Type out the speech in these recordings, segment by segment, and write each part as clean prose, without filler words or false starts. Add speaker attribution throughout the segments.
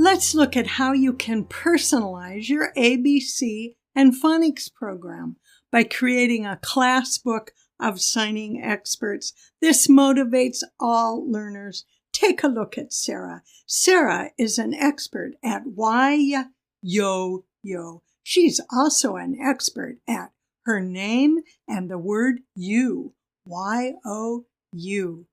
Speaker 1: Let's look at how you can personalize your ABC and Phonics program by creating a class book of signing experts. This motivates all learners. Take a look at Sarah. Sarah is an expert at Y-yo-yo. She's also an expert at her name and the word you, Y-O-U.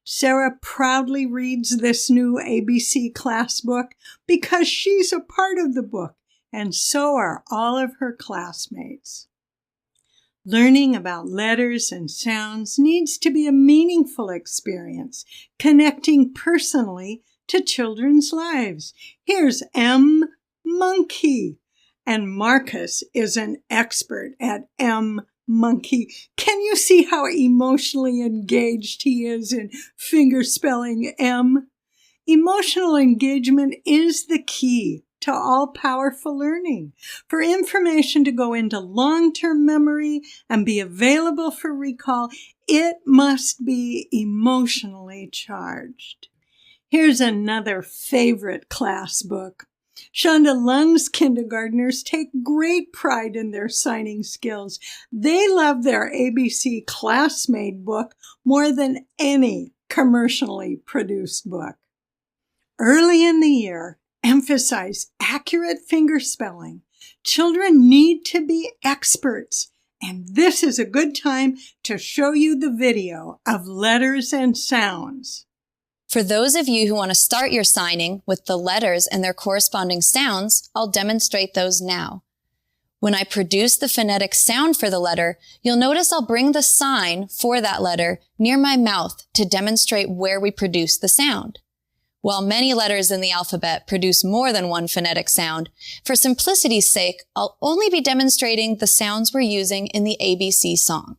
Speaker 1: Sarah proudly reads this new ABC class book because she's a part of the book, and so are all of her classmates. Learning about letters and sounds needs to be a meaningful experience, connecting personally to children's lives. Here's M. Monkey, and Marcus is an expert at M. Monkey. Can you see how emotionally engaged he is in fingerspelling M? Emotional engagement is the key to all powerful learning. For information to go into long-term memory and be available for recall, it must be emotionally charged. Here's another favorite class book. Shonda Lung's kindergartners take great pride in their signing skills. They love their ABC class-made book more than any commercially produced book. Early in the year, emphasize accurate fingerspelling. Children need to be experts, and this is a good time to show you the video of letters and sounds.
Speaker 2: For those of you who want to start your signing with the letters and their corresponding sounds, I'll demonstrate those now. When I produce the phonetic sound for the letter, you'll notice I'll bring the sign for that letter near my mouth to demonstrate where we produce the sound. While many letters in the alphabet produce more than one phonetic sound, for simplicity's sake, I'll only be demonstrating the sounds we're using in the ABC song.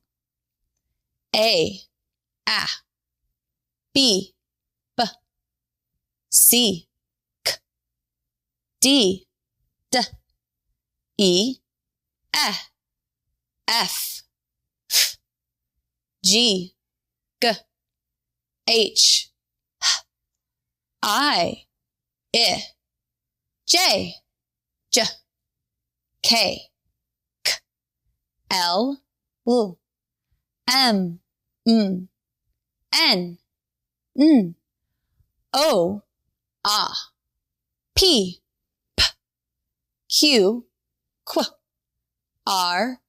Speaker 2: A, B, B, C, K, D, D, E, F, G, G, H, I, J, J, K, K, L, M, N, O, P, Q, R,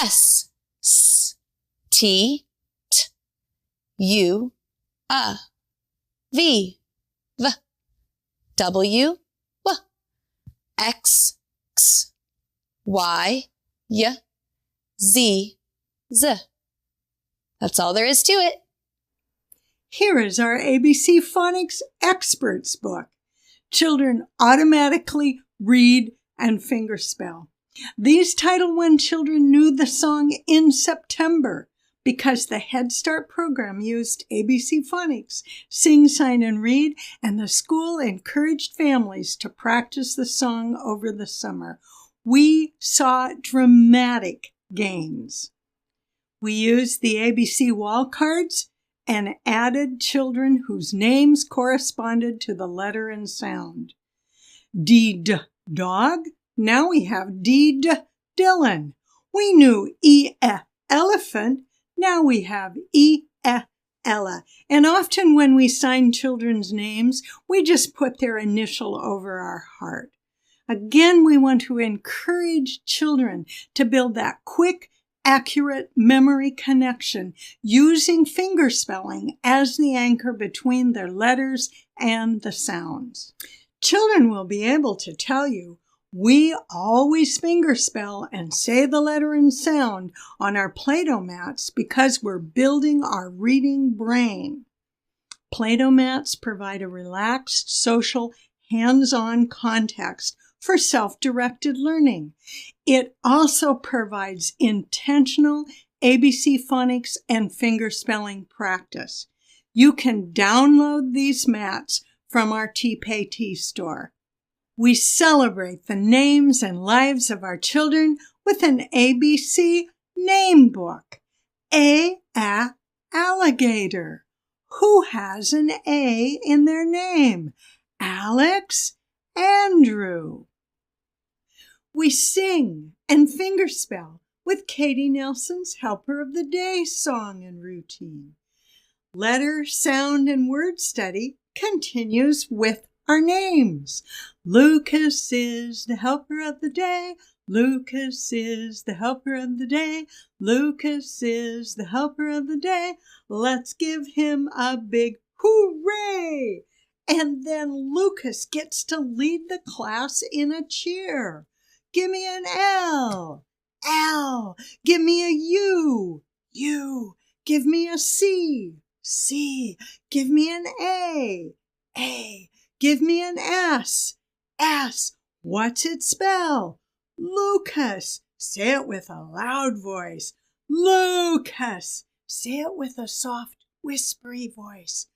Speaker 2: S, T, U, V, W, X, Y, Z. That's all there is to it.
Speaker 1: Here is our ABC Phonics Experts book. Children automatically read and fingerspell. These Title I children knew the song in September because the Head Start program used ABC Phonics, Sing, Sign, and Read, and the school encouraged families to practice the song over the summer. We saw dramatic gains. We used the ABC wall cards and added children whose names corresponded to the letter and sound. D, dog. Now we have D, Dylan. We knew E, elephant. Now we have E, Ella. And often when we sign children's names, we just put their initial over our heart. Again, we want to encourage children to build that quick, accurate memory connection using fingerspelling as the anchor between their letters and the sounds. Children will be able to tell you, we always fingerspell and say the letter and sound on our Play-Doh mats because we're building our reading brain. Play-Doh mats provide a relaxed, social, hands-on context for self-directed learning. It also provides intentional ABC phonics and fingerspelling practice. You can download these mats from our TPay store. We celebrate the names and lives of our children with an ABC name book. Alligator. Who has an A in their name? Alex, Andrew. We sing and fingerspell with Katie Nelson's Helper of the Day song and routine. Letter, sound, and word study continues with our names. Lucas is the helper of the day. Lucas is the helper of the day. Lucas is the helper of the day. Let's give him a big hooray! And then Lucas gets to lead the class in a cheer. Give me an L. L. Give me a U. U. Give me a C. C. Give me an A. A. Give me an S. S. What's it spell? Lucas. Say it with a loud voice. Lucas. Say it with a soft, whispery voice.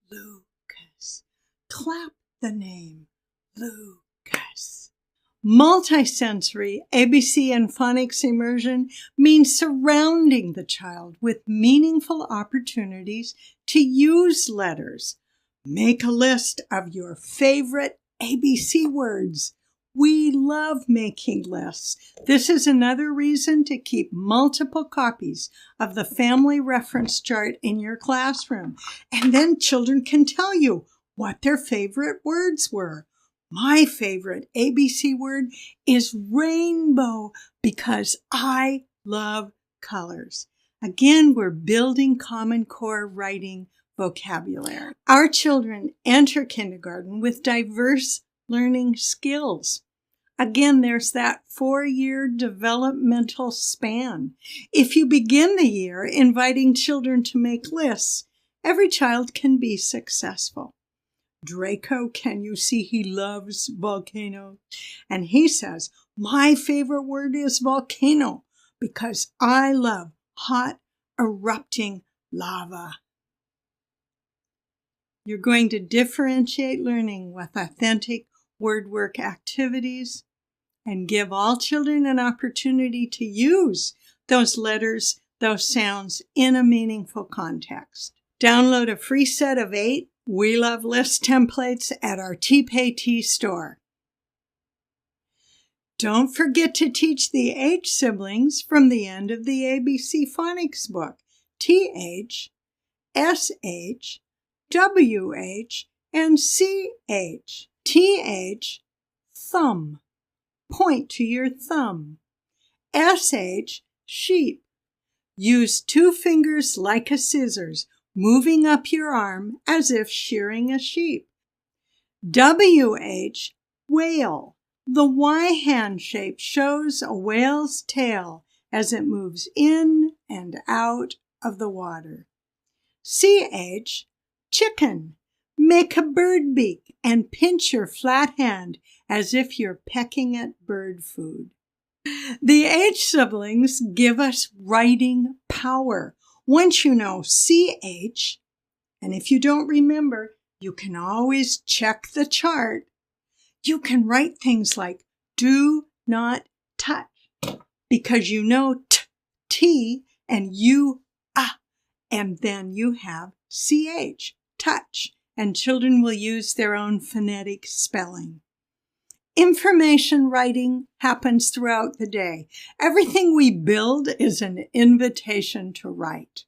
Speaker 1: Lucas. Clap the name. Lucas. Multisensory ABC and Phonics Immersion means surrounding the child with meaningful opportunities to use letters. Make a list of your favorite ABC words. We love making lists. This is another reason to keep multiple copies of the family reference chart in your classroom. And then children can tell you what their favorite words were. My favorite ABC word is rainbow because I love colors. Again, we're building Common Core writing vocabulary. Our children enter kindergarten with diverse learning skills. Again, there's that 4-year developmental span. If you begin the year inviting children to make lists, every child can be successful. Draco, can you see he loves volcanoes? And he says, my favorite word is volcano because I love hot, erupting lava. You're going to differentiate learning with authentic word work activities and give all children an opportunity to use those letters, those sounds in a meaningful context. Download a free set of 8 We Love List templates at our TPayT store. Don't forget to teach the H siblings from the end of the ABC Phonics book. TH, SH, WH, and CH. TH, thumb. Point to your thumb. SH, sheep. Use 2 fingers like a scissors, moving up your arm as if shearing a sheep. WH, whale. The Y hand shape shows a whale's tail as it moves in and out of the water. CH, chicken. Make a bird beak and pinch your flat hand as if you're pecking at bird food. The H siblings give us writing power. Once you know CH, and if you don't remember, you can always check the chart. You can write things like do not touch because you know T and U, and then you have CH, touch, and children will use their own phonetic spelling. Information writing happens throughout the day. Everything we build is an invitation to write.